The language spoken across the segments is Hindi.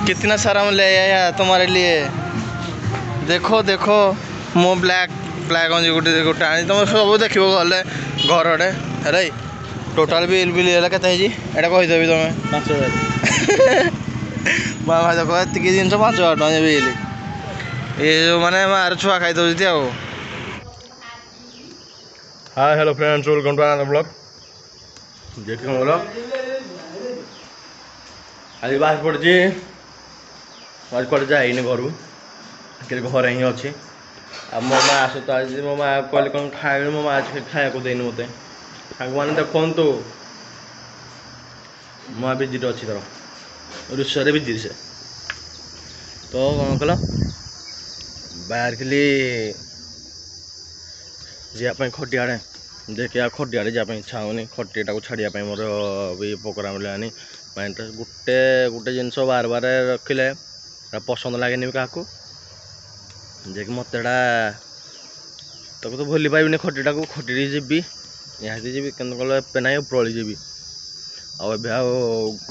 कितना सारा मैं ले आया तुम्हारे लिए। देखो देखो मो ब्लैक ब्लैक गंजी गोटे गोटे आनी तुम सब देख गले घर आड़े है टोटाल बिल बिल के कहीदेवी तुम 5000 भाई देख एतिक जिन 5000 टଙ୍କା बिल ये जो मैंने मार छुआ खाई दे आ। Hi hello friends welcome to another blog. देखिए कौन बोलो आज बाहर पड़ी आज कड़े जाइनि घर घर ही अच्छी मो माँ सहित आज मो माँ कहले कौन खाए मो माँ खाया देनी मत मैंने देखु माँ बिजी अच्छी तर रुषे बिजी से तो कौन कल बाहर थी जावाई खटियाड़े देखिए खटियाड़े जावाई इच्छा होनी खटिया को छाड़िया मोर भी प्रोग्राम मिलानी माइंड गोटे गोटे जिनस बार बार रखिले पसंद लगे क्या जे कि मत तो भूली पाइबनी खटीटा को खटी जी यहाँ जी कल ना उपरली जी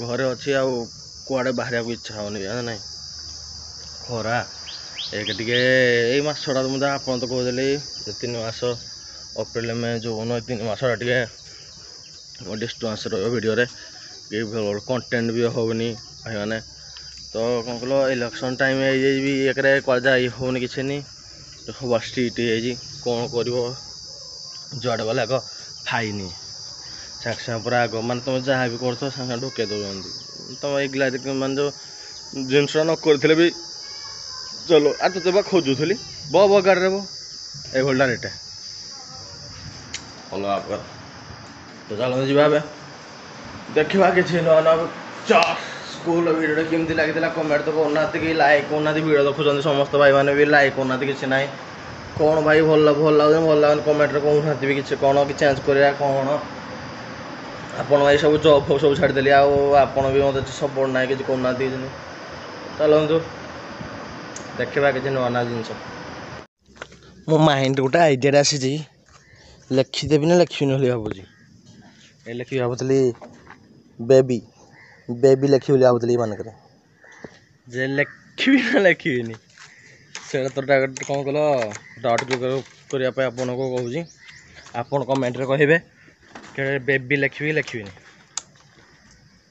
घरे अच्छी आड़े बाहर इच्छा होनी ना खरा एक टे मसटा तो मुझे आप तो कहते 3 मास अप्रैल मे जून 3 मासटा टे डिस्टेंस रीडियो कंटेंट भी होनी भाई मैंने तो कौन कल इलेक्शन टाइम भी एक जाई होनी किसी नहीं तो सब स्ट्रीट कौन कर जुआड़े गले आग फाइन सागे सागे पूरा आग मान तुम जहाँ भी कर सागे ढुके दौरान तुम एगला मान जो जिनसा न कर भी चलो आ तो खोजुली बो गाड़ी बो ये रेट अलग तो चलो जी देखा कि स्कूल भिडियो केमती लगी कमेंट तो करना कि लाइक करना भिडियो देखुं समस्त भाई मैंने भी लाइक करना कि ना कौन भाई भल लगे कमेंट कहना भी कि कौन कि चेंज करा कौन आपन भाई सब जब फब सब छाड़देली आपड़ भी मत सपोर्ट ना कि करना चलतु देखा कि नुआ नुआ जिन मो माइंड गोटे आइडिया आसी लिखिदेवी ना लिखी भावुँ ये लिखी भावुली बेबी बेबी लिखी भावुली मानक जे लिखी ना लिखी से तो कौन कल डट करने आपन को कहूँ आपन कमेंट कहे कि बेबी लिखी लिखी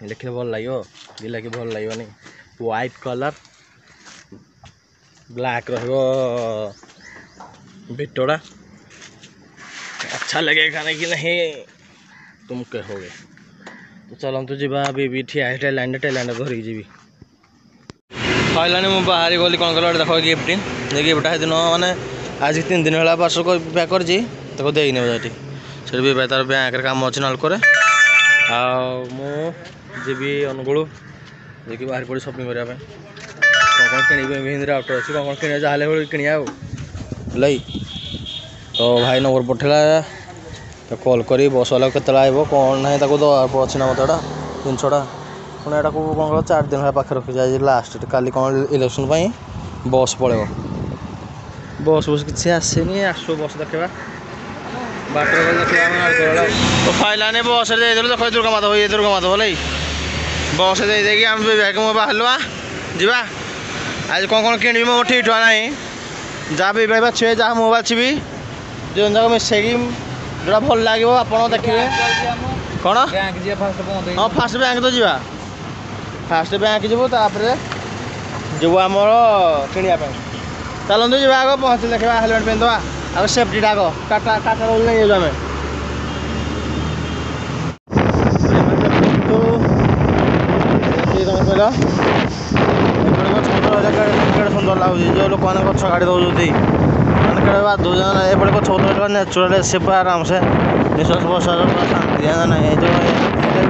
लिखले भल लगे लगे भल लगे व्हाइट कलर ब्लैक भिटोड़ा अच्छा लगेगा कि नहीं तुम कहोगे तो चलतु जा बेबी ठिया टेलाइन धरिकी जी कहलानी मुझे बाहरी गली कौन कल देख गिफ्ट ये गिफ्ट है दिन मैंने आज 3 दिन है पार्सल पैक कर देने से भी तार बैंक काम अच्छे नालकोरे जी अनुगुल जी बाहर पड़ी शॉपिंग करने कौन कि आउटर अच्छी कौन कि जहाँ कि तो भाई नंबर पठेला तो कॉल करी बस वाला के आइब कौन ना दवा अच्छी ना मतलब जिनसा पुणी यहाँ को कौन कर 4 दिन है पाखे रखी जाए लास्ट काली कौन इलेक्शन बस पड़े बस बस किसी आसेनी आसो बस देखा बाटर देखा तो फाइलाने बस देख दुर्गा माधव ये दुर्गा माधव लै बस दे आम बाहर जा आज कौन कि मो ठीक ठुआ ना जहाँ भी बाछे जहाँ मु बाछी जो जाक मिसेकी जोड़ा भल लगे आप देखिए कौन हाँ फास्ट बैंक तो जा फास्ट बैंक जीव जीव आम किणा चलते जी आग पहुँच देखा हेलमेट पिंधवा आग सेफ्टी आग टाटा टाटा रोल नहीं जाऊँ आम सुंदर लगुच जो लोक मैंने गच गाड़ी दौरान मैंने बाधु एपटे गच नेचुराल से आराम से निश्वास प्रश्वास शांति ना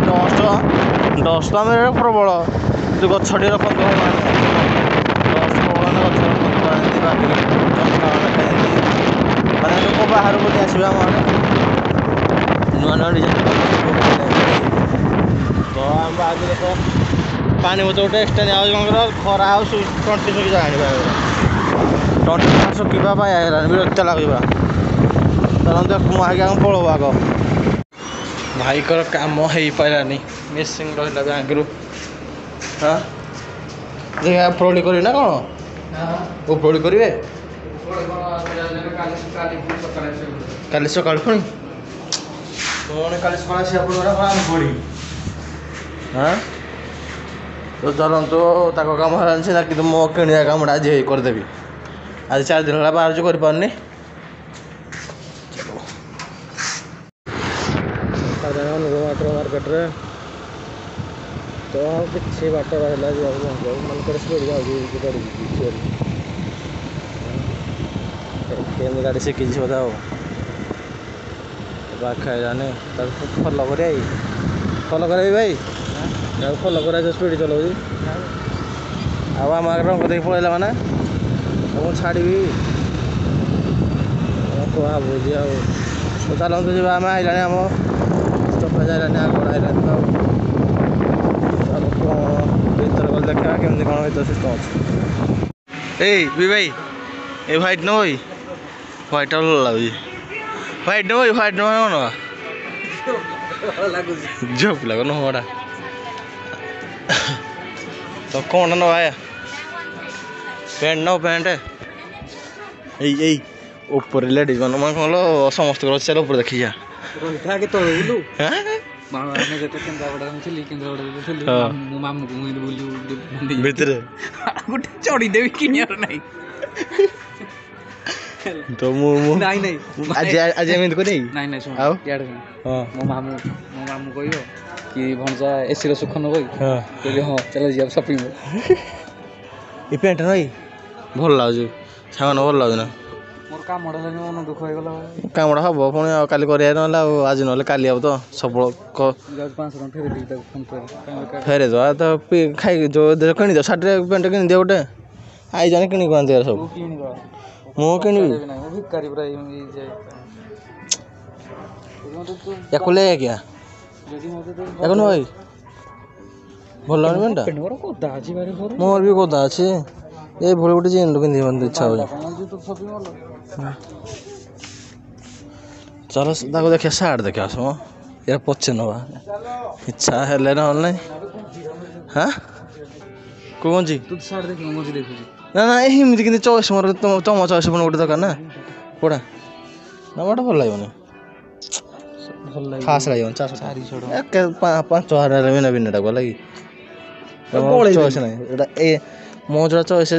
डस्ट डस्ट आम प्रबल जो गछटी रखते डस्ट प्रबल गछ मैंने लोक बाहर बुली आसवे आम नुआ नुआ डिजाइन तो आम आज देख पानी बोतल गोटे एक्सट्रा निया खरा हो टंटी सुखी जाए टंटी सुखा विरक्त लगे चलते मुझे पलू आग भाई काम हो पारानी मिसिंग रहा बैंक रू हाँ देखा उपरोली करी ना कौन उपरोली करेंगे काली सकाल पुणी पुणी काली सकाल से पड़ी हाँ तो चलतु ताको काम है कि मो किणिया काम आज करदेवी आज 4 दिन है बाहर कर पारनी मार्केट रे तो किसी बाट रहा मन स्पीड जाऊँगी गाड़ी शिखी बोधा खाए जाने फलो कर फलो कर भाई फलो कर स्पीड चलाऊँ आम रंग देख पड़ेगा मैंने मुझे छाड़ी कह बुझी तो चलते जी आम आइला आम स्टपेज आइलानी आगड़ आइलानी तो चलो भर गल देखा केमती कौन भर सिस्टम अच्छे ए भाई ए व्हाइट न भाई व्हाइट भल लगे व्हाइट न भाई व्हाइट न झोप लग ना तो कौन न भाई पैंट न पैंट यही ऊपर लेडीज मान मैं कौन समस्त चल ऊपर देखी जा चढ़ी देवी कि तो आज एमती कर मो मामू कह कि भणजा एसी सुख न कही हाँ चल जी सपिंग ये पैंट नहीं भल लगे सामान भल लगे ना मोर काम मन दुख हो गला काम हम पुणी काली कर ना आज ना काली अब तो सब 500 फेरे दवा तो खाई जो किणी दो सार्ट पैंट किणी दिया गोटे आई जाने किणी कौन दिया सब मु कि ले क्या এখন ভাই ভাল লাগে পেন্টটা মোর भी কোদা আছে এই ভরে গোটে জিন্স পিন্ধি বন্ধ ইচ্ছা হয় चलो ताको देखिए सार्ट देखे आस यार पचे नवा इच्छा हेले ना नहीं हाँ कौन जी तू सार्ट देख मुझे देखु ना ना एमती कि चॉइस मोर तुम चॉइस पुणी गोटे दरकार ना कोड़ा ना मोटा भल लगे खास लगे 5,000 बिना बिना लगी चॉइस नहीं मो जो चॉइस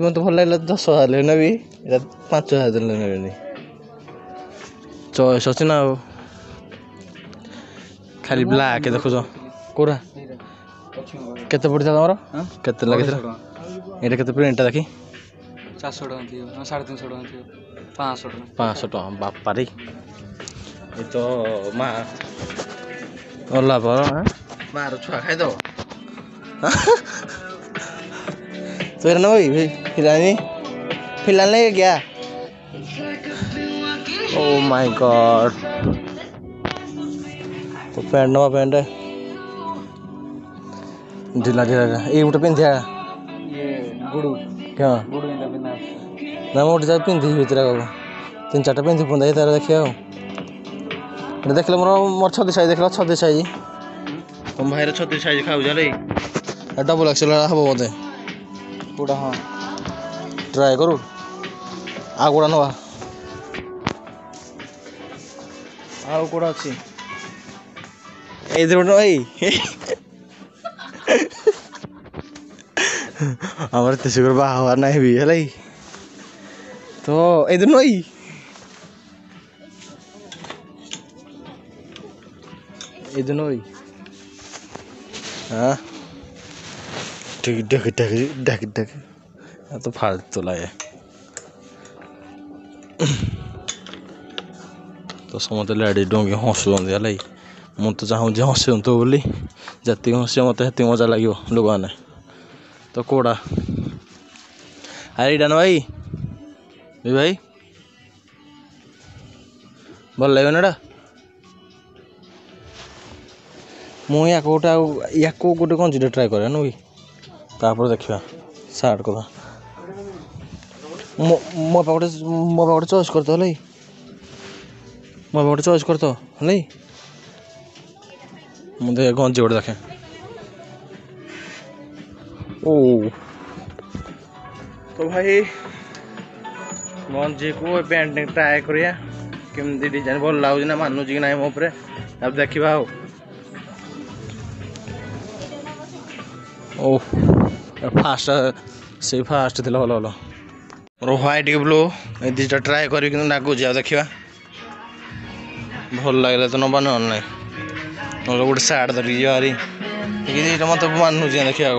मत भल लगे 10,000 नेबी 5,000 नेबी चॉइस अच्छी ना खाली ब्लैक देखुच कोरा केते पड़ता तुम केते लगे ये केते प्रिंट देखी 400 टका 350 टका 500 टका बापा रे ये तो माँ ओला पर मार छुआ खाई दो तो ना भाई फिलहाल नहीं क्या ओ माय गॉड तो पैंट नवा पैंट है ढीला ढीला ये गोटे पिंधिया ये गुडू क्या गुडू इंदा बिना ना मोटे जा पिंधि भितर 3-4टा पिंधि पुंधा तार देखिए देख मोर मोर 36 साइज देख 36 साइज तुम भाई 36 साइज खाऊ जा डबल एक्सेल हम बोधे पूरा हाँ ट्राए करू आगुड़ा नवा आउ कोड़ा अच्छी भाई हमारे तेसुगर बाहर नहीं भी है तो इधर नहीं इधर नहीं हाँ ठीक डक डक डक डक तो फालतू लाए तो समस्त लाड़ी डोंगी हसुँच है मुझे तो चाहूँ हसुँतु बोली जी हस मत हेती मजा लगे लोक मैंने तो कोड़ा अरे डान भाई भाई भल लगे ना मुझे गोटे गोटे कंची ट्राए कर नुई तापर देखा सार्ट कथा मो गोटे चॉइस कर तो मो गोटे चॉइस कर तो मुझे गंजी गोटे देखे ओ तो भाई मंजी को पैंट ट्राए करिया केमती डिजाइन भल लगुच ना मानुच कि ना मो उपरे अब देखा हो ओह फास्ट से फास्ट थी भल भल मोर ह्वाइट ब्लू ये दुटा ट्राए कर लगुच देखा भल लगे तो नबा ना गोटे सार्ट धरिकी जारी मत मानुच देखा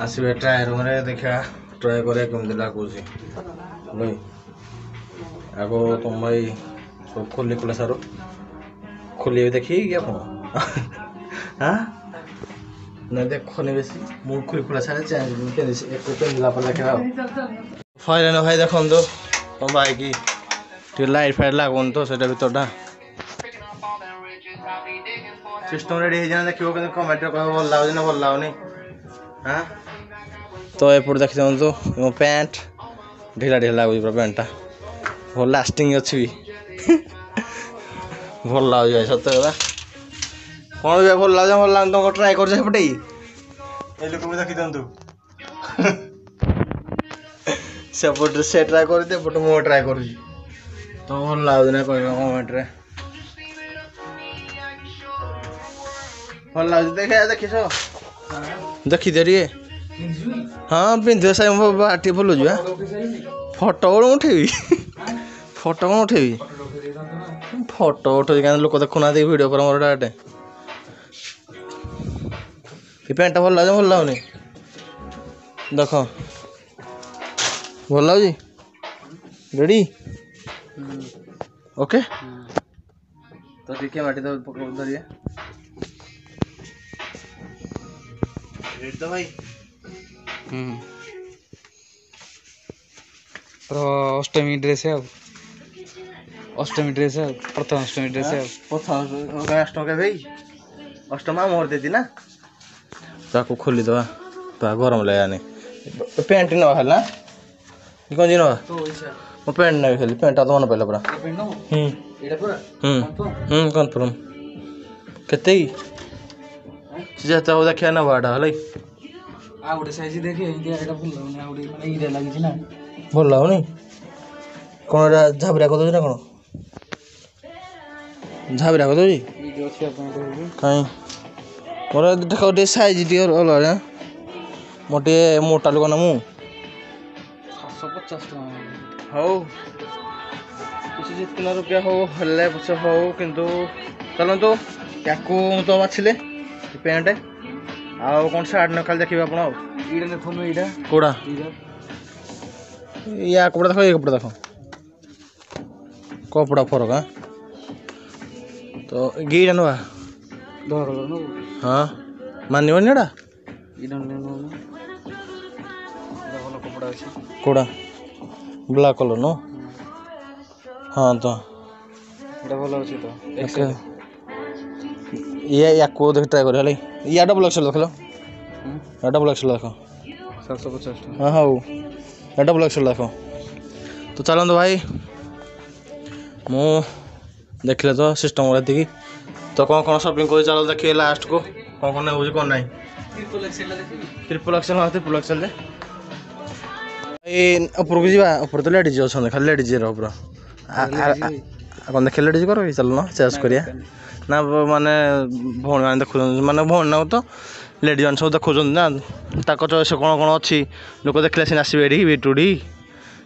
आसवे ट्राए रूम देखा ट्राए कर कमी लगुच आगो तुम भाई सब खोली खुला सारो खोलिए देखिए क्या हाँ नहीं देखनी बेसी मुझ खोली खुला सारे चेंज पेंला पर देखा फाइल भाई देखो तो तुम भाई की लाइट फाइट लगन तो से भरटा सिस्टम रेडी देखो कमेंट कह भल लगुच ना भल लगुनि हाँ तो एपट देखी दिखाँ मो पैंट ढिला ढिला लगुच पूरा पैंटा भल लास्टिंग अच्छी भी भल लगुच भाई सत कथा कौन भी भल लगुच भल लगुन तुम ट्राए कर सेपटे लोक भी देखी दिखाँ सेपट से ट्राए कर मो ट्राए कर तो भल लगुच ना कह कमेंट भल लगुच देख देखिस देखी दे टे हाँ पिंध बाटी भूल जा फटो कौन उठेबी फटो कौन उठेबी फटो उठे क्या लोक देखुना भिडियो कर मोर डायरेक्ट पैंटा भल लगे भल लगुनि देख भल लगुच रेडी ओके तो देखिए माटी तो धरिए रेडी तो भाई अष्टमी ड्रेस है अष्टमी ड्रेस है प्रथम अष्टमी ड्रेस है प्रथम अष्टम के भाई अष्टमा मोर देती ना ताको खोली दवा तो गरम लगा नहीं पैंट ना खाली ना गंजी ना मो पैंट नहीं खाली पैंटा तो मन पहले पूरा कन्फर्म केते देखिए ना बाड़ा है आउटे साइज देखे एटा भल लागुनी आउटे माने इरे लागि ना भल लगुनि कौन झाबरा कर ना कौन झाबरा कर कहीं मोर देख गोटे साइज टे अलग मोटे मोटा लोक ना मु 750 हौ किसी जितना रुपया हो हल्ले पछे हो किंतु चलतु या तो बाछिले पैंट आउ कौन सार्ट न खाली देखिए आप कौड़ा या कपड़ा देख ये कपड़ा देख कपड़ा फरक हाँ तो गीटा नुआ हाँ मानवन एटा कौड़ा ब्लैक कलर नो हाँ तो ये या को देख ट्राई कर या डबल एक्सल देख लो डबल एक्सल देख 750 हाँ हाँ डबल एक्सल देख तो चलते भाई मु देखले तो सिस्टम ये तो कौन कौन शॉपिंग कर चलो देखिए लास्ट को कौन कौन हो कौन ना ट्रिपल एक्सल हाँ ट्रिपल एक्सल उपरको जावा उपर तो लेडीज अच्छा खाली लेडीज उपर कौन देखे लेडीज कर चल ना चॉइस करिया ना माने भौणी मैंने देखुं माने भौणी ना तो लेडीज मैंने सब देखुं ना ताक चॉइस कौन कौन अच्छी लोक देखले सीना आसवे ये टूडी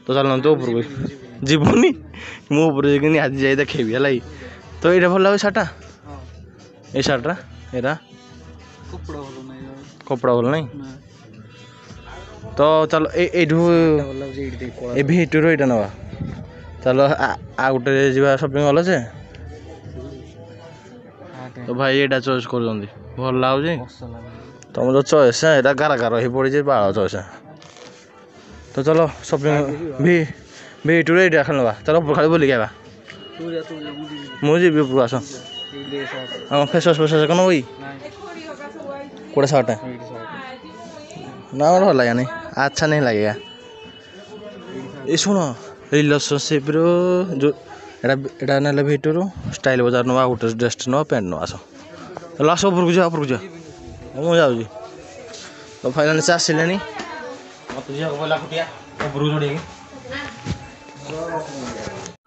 तो चलना तो ऊपर जीवनी मुझे निहाती जाए देखेबी है तो ये भल लगे सार्टा ये सार्टा एरा कपड़ा भल नहीं तो चलो ये भिटर यहाँ नवा चलो आ गोटे जा शॉपिंग मॉल से तो भाई ये चॉइस कर भल लगुच तुम जो चॉइस है यहाँ गारा गार ही पड़ी बाल चॉइस तो चलो शॉपिंग भिटर ये खेल नवा चलो खाली बोलिक आवा मुझे भी ऊपर आस हाँ फेस वाश फेस कौन वही कोड़ा शर्ट है ना भल लगे नहीं अच्छा नहीं लगेगा ये शुण रिलेशनशिप जो एटा ना भिटर स्टाइल बाजार ना गोटे ड्रेस ना पैंट ना आस चलो आस ऊपर को जा मुझे जाऊँगी तो फाइनाल से आसिले मत बोला कुटिया उपरू जोड़ी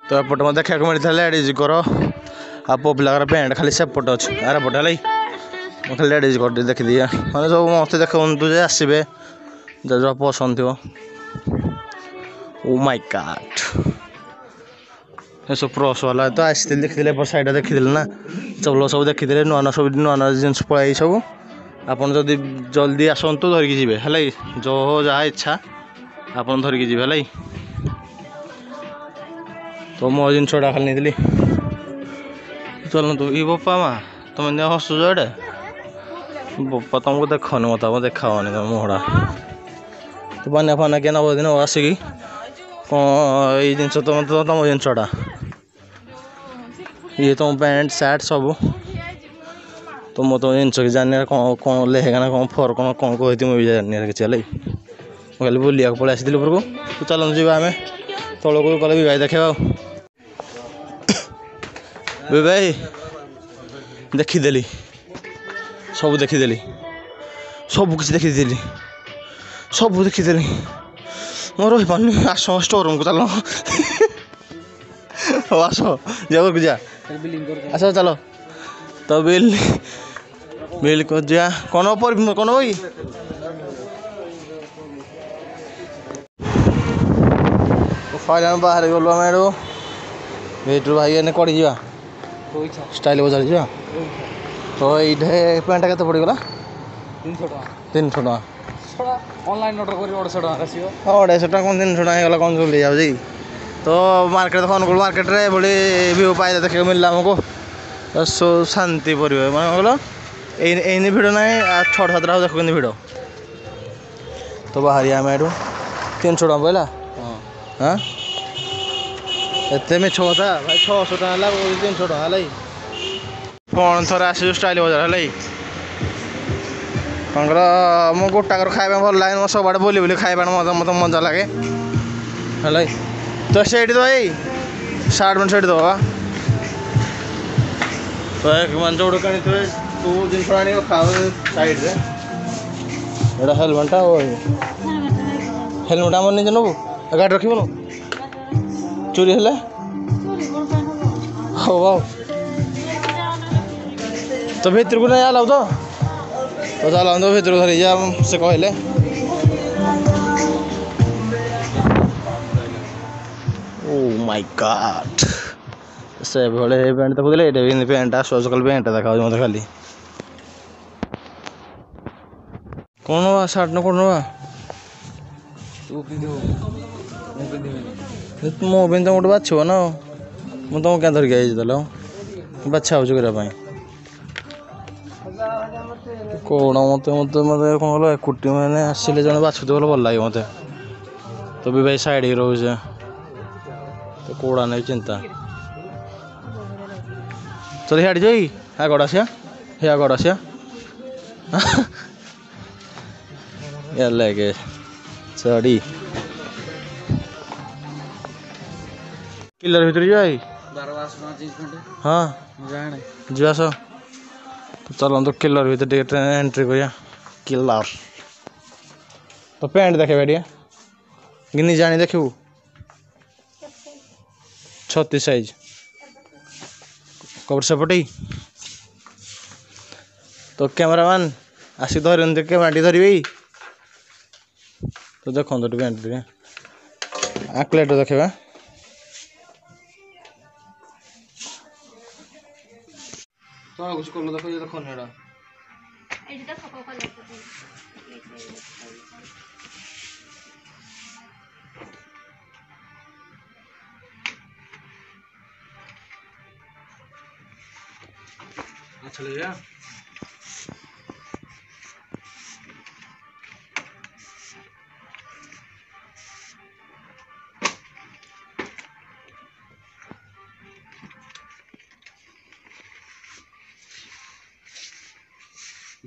तो एपटे मत देखा मिलता लेडीज कर आ पो पिलार पैंट खाली सेपटे अच्छे आर पटे है मैं खाली लेडीज कर देखिदी मैंने सब मत देखु जे आसबे जो पसंद थो ओ माय गॉड ये सब प्रस वाला तो आसते देखी साइड देखी ना चल सब देखी नुआ नुआ सब नुआ नुआ जिन पड़ाई सब आपन जदि जल्दी आसतु धरिकी जी है जो जहाँ इच्छा आपन धरिकी जी है तो मो जिनटा खाली नहीं चलतु ये बोपा माँ तुम हसुच एडे बोपा तुमको देखनी मत देखानी तुम मुहड़ा तो पानिया फाना किए नब दिन आसिकी कौन ये जिन तुम जिनटा ये तुम पैंट सार्ट सब तो मो तुम जिन कि जानी कौन कौन लेहेगा कौन फर कौन कौन कहती मुझे जानी किसी है खाली बुलिया पलि आसी उपरको तो चलते जी आम तौक कल भाई देखा भाई देखीदेली सब देखीदेली सब किसी देखीदेली सब देखीदेली मैं रही पानी आस स्टोर रूम को चल आस जा आस चलो तो बिल कर जा कौन कौन भाई फाइनल बाहर गलु आम एडू भेटू भाई एने कड़ी जा स्टाइल बजार जा तो ये पैंट के पड़गला 300 टका ऑनलाइन ऑर्डर कर 150 टका आसीबो 150 टका कौन 300 टका होगा कौन ले जाऊँ तो मार्केट अनुकूल मार्केट रे बड़ी व्यू पाई देखा मिलला हमको तो शांति परिवेश मैं कहल भिड़ ना 6-7 देख भिड़ तो बाहरी आम एडू 300 टका पहला हाँ एत मिछ कथा भाई 600 टका है 300 टका है कौन थर आस स्टाइल बजार है कौन कर गोटाकर खाଇବା भल लगे मैं सब आड़े बुली बुली खाଇବା मत मजा लगे है तो सेठी तो भाई सार्ट पैंट सेठी दबा तो एक मन जोड़ कणी तू जिन आनी खाओ साइड रे एटा हेलमेटा हेलमेट आम निजे नबू गाड़ी रखिबनु चोरी हेले हो तो भितर को नहीं आलाऊ तो चल तो भितर धरी जा से कहले ओ माय गॉड से भले पैंट देखुले पैंट आसकल पैंट देखा मत खाली कौन नवा सार्ट न कौन नवा मो भी तो गोटे बाछब ना मुझे तुमको क्या धरिक आई बाछा हो कौन मत मत मत कौन कल एकुटी मैंने आसिले जन बाछुते बोले भल लगे मत तो भी भाई साइड रोचे तो कौड़ा नहीं चिंता चल हियाड़ी जाई आगड़ आसिया हे आगड़ आसिया यार लगे चढ़ी किलर भीतर जाई हाँ जा सो तो चलो तो किलर भीतर ट्रेन एंट्री करिया किलर तो पैंट देखे बैठिया गिनी जानी देखू 36 साइज कबर सेपटे तो कैमरामैन आसिक धरते कैमेराटी धरबी तो देखो तो पैंट आकलेट देखा तो कुछ कर लो देखो ये देखो नेड़ा एटा सको कलर अच्छा ले जा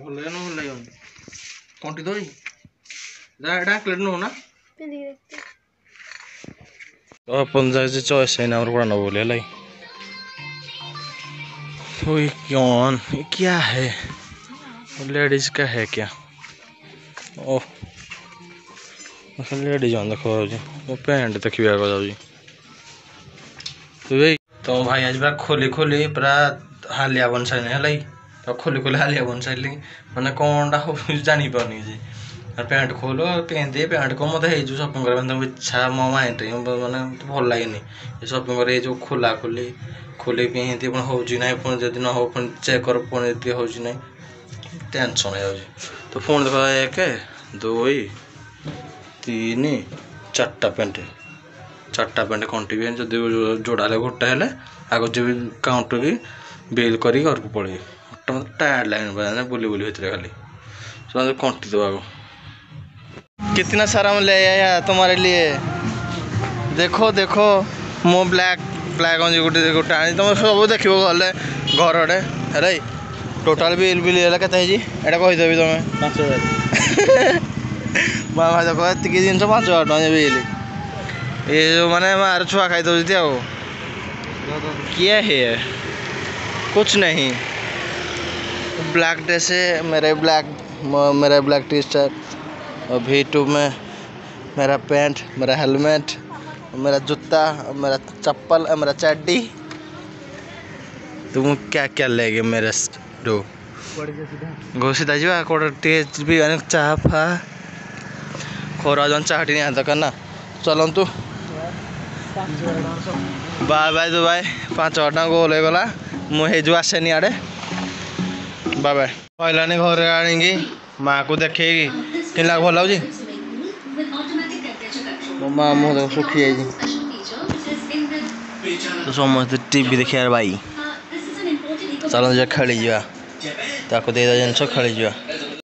भल लगे ना भल लगे कंटी दई जा क्लेट नो ना तो अपन जाए चॉइस है ना पड़ा न बोले लाई ओए कौन ये क्या है लेडीज का है क्या ओह लेडीज देख मो पैंट देखा जाऊँगी तो भाई आज पूरा खोली खोली पूरा हालिया बन सारे है तो खोली खोली हालिया बन सारे मैंने कौन हो जानी पारनी जे पैंट खोलो पिंधे पैंट को मत सपिंग कर इच्छा मो माइंड मैंने भल लगे ये सपिंग कर जो खोला खोली खोली पिंधि पुणी हो पुणी जब न हो पुणी चेक कर पुणी हो टेंशन हो तो पुणी देख 1 2 3 4टा पैंट कंटिन्यू जब जोड़ा गोटा है आग जब काउंटर की बिल कर घर को पड़े मत टायर्ड लगे बुली बुली भर खाली सब कंटी दो आगो कितना सारा मैं ले आया तुम्हारे लिए देखो देखो मो ब्लैक गंजी गोटे गोटे आनी तुम सब देख गले घर आड़े है टोटाल बिल बिल के कहीदेवी तुम 5000 भाई देख ये जिन 5000 टका बिल ये जो मैंने मार छुआ खाई दे क्या है कुछ नहीं ब्लैक ड्रेस है मेरा ब्लैक टी शर्ट और V2 में मेरा पैंट मेरा हेलमेट मेरा जूता मेरा चप्पल मेरा चड्डी तुम क्या क्या लेगे मेरे दो घोषिता जी कोड तेज भी अनेक चाह फा खोरा जन चाहटी नहीं आता करना चलतु बाय बाय तो बाय 5000 टका गोल हो गला मुझे जो आसेनी आड़े बाय बाय कहलानी घर आनी माँ को देखेगी कि लाग भल लगे मो माँ मुँह देख सुखी जाए तो समस्त टीवी देखिए भाई चल खेली जा दे जिन खेली जा